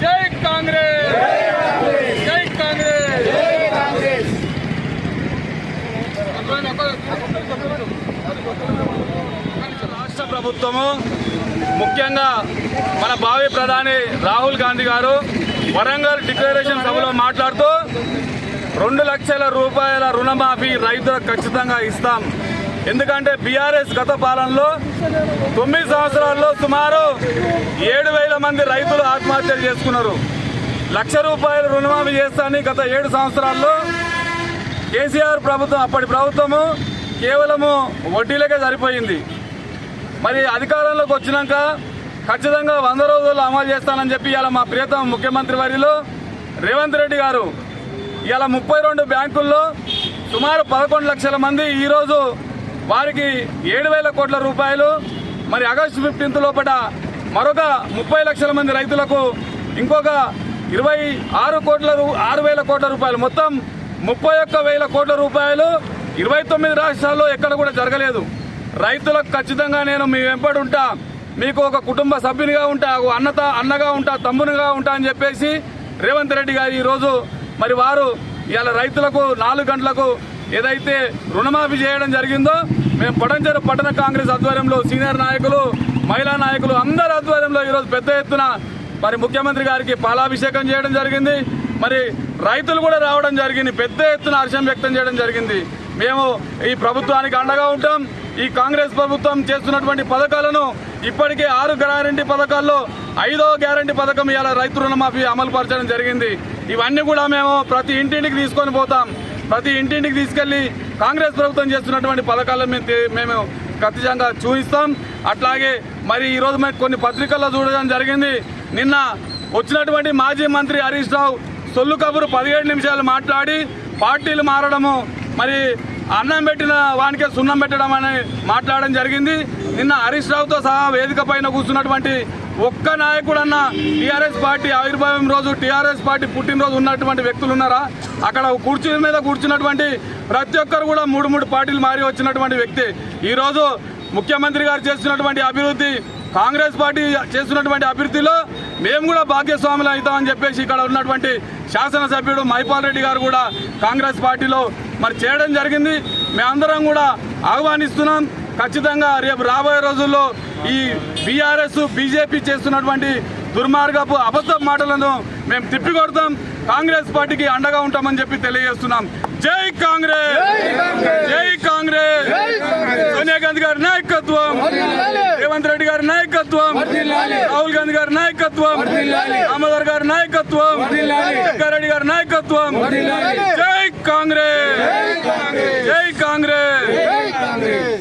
జై కాంగ్రెస్, జై కాంగ్రెస్. రాష్ట్ర ప్రభుత్వము ముఖ్యంగా మన భావి ప్రధాని రాహుల్ గాంధీ గారు వరంగల్ డిక్లరేషన్ సభలో మాట్లాడుతూ 2 లక్షల రూపాయల రుణమాఫీ రైతులకు ఖచ్చితంగా ఇస్తాం. ఎందుకంటే బీఆర్ఎస్ గత పాలనలో 9 సంవత్సరాల్లో సుమారు 7,000 మంది రైతులు ఆత్మహత్యలు చేసుకున్నారు. 1,00,000 రూపాయల రుణమాఫీ చేస్తానని గత 7 సంవత్సరాల్లో కేసీఆర్ ప్రభుత్వం, అప్పటి ప్రభుత్వము కేవలము వడ్డీలకే సరిపోయింది. మరి అధికారంలోకి వచ్చినాక ఖచ్చితంగా 100 రోజుల్లో అమలు చేస్తానని చెప్పి ఇలా మా ప్రియతమ ముఖ్యమంత్రి వర్యులు రేవంత్ రెడ్డి గారు ఇలా 32 బ్యాంకుల్లో సుమారు 11 లక్షల మంది ఈరోజు వారికి 7,000 కోట్ల రూపాయలు, మరి ఆగస్టు 15 లోపల మరొక 30 లక్షల మంది రైతులకు ఇంకొక 6,000 కోట్ల రూపాయలు, మొత్తం 31,000 కోట్ల రూపాయలు 29 రాష్ట్రాల్లో ఎక్కడ కూడా జరగలేదు. రైతులకు ఖచ్చితంగా నేను మీ వెంబడి ఉంటా, మీకు ఒక కుటుంబ సభ్యునిగా ఉంటా, అన్నగా ఉంటా, తమ్మునిగా ఉంటా అని చెప్పేసి రేవంత్ రెడ్డి గారు ఈరోజు మరి వారు ఇవాళ రైతులకు 4 గంటలకు ఏదైతే రుణమాఫీ చేయడం జరిగిందో మేము పడంచెరు పట్టణ కాంగ్రెస్ ఆధ్వర్యంలో సీనియర్ నాయకులు, మహిళా నాయకులు అందరి ఆధ్వర్యంలో ఈరోజు పెద్ద ఎత్తున మరి ముఖ్యమంత్రి గారికి పాలాభిషేకం చేయడం జరిగింది. మరి రైతులు కూడా రావడం జరిగింది, పెద్ద ఎత్తున హర్షం వ్యక్తం చేయడం జరిగింది. మేము ఈ ప్రభుత్వానికి అండగా ఉంటాం. ఈ కాంగ్రెస్ ప్రభుత్వం చేస్తున్నటువంటి పథకాలను ఇప్పటికే 6 గ్యారంటీ పథకాల్లో 5వ గ్యారంటీ పథకం ఇవాళ రైతు రుణమాఫీ అమలు పరచడం జరిగింది. ఇవన్నీ కూడా మేము ప్రతి ఇంటింటికి తీసుకొని పోతాం. ప్రతి ఇంటింటికి తీసుకెళ్లి కాంగ్రెస్ ప్రభుత్వం చేస్తున్నటువంటి పథకాలను మేము ఖచ్చితంగా చూపిస్తాం. అట్లాగే మరి ఈరోజు మేము కొన్ని పత్రికల్లో చూడడం జరిగింది. నిన్న వచ్చినటువంటి మాజీ మంత్రి హరీష్ రావు సొల్లు కబురు 17 నిమిషాలు మాట్లాడి పార్టీలు మారడము, మరి అన్నం పెట్టిన వానికే సున్నం పెట్టడం అని మాట్లాడడం జరిగింది. నిన్న హరీష్ రావుతో సహా వేదిక పైన కూర్చున్నటువంటి ఒక్క నాయకుడన్న టీఆర్ఎస్ పార్టీ ఆవిర్భావం రోజు, టీఆర్ఎస్ పార్టీ పుట్టినరోజు ఉన్నటువంటి వ్యక్తులు ఉన్నారా? అక్కడ కుర్చీ మీద కూర్చున్నటువంటి ప్రతి ఒక్కరు కూడా 3 పార్టీలు మారి వచ్చినటువంటి వ్యక్తి. ఈరోజు ముఖ్యమంత్రి గారు చేస్తున్నటువంటి అభివృద్ధి, కాంగ్రెస్ పార్టీ చేస్తున్నటువంటి అభివృద్ధిలో మేము కూడా భాగ్యస్వాములు అవుతామని చెప్పేసి ఇక్కడ ఉన్నటువంటి శాసనసభ్యుడు మైపాల్ రెడ్డి గారు కూడా కాంగ్రెస్ పార్టీలో మరి చేయడం జరిగింది. మేమందరం కూడా ఆహ్వానిస్తున్నాం. ఖచ్చితంగా రేపు రాబోయే రోజుల్లో ఈ బీఆర్ఎస్, బీజేపీ చేస్తున్నటువంటి దుర్మార్గపు అబద్ధ మాటలను మేము తిప్పికొడతాం. కాంగ్రెస్ పార్టీకి అండగా ఉంటామని చెప్పి తెలియజేస్తున్నాం. జై కాంగ్రెస్, జై కాంగ్రెస్. సోనియా గాంధీ గారి నాయకత్వం, రేవంత్ రెడ్డి గారి నాయకత్వం, రాహుల్ గాంధీ గారి నాయకత్వం, దామోదర్ గారి నాయకత్వం, జగ్గారెడ్డి గారి నాయకత్వం. జై కాంగ్రెస్, జై కాంగ్రెస్.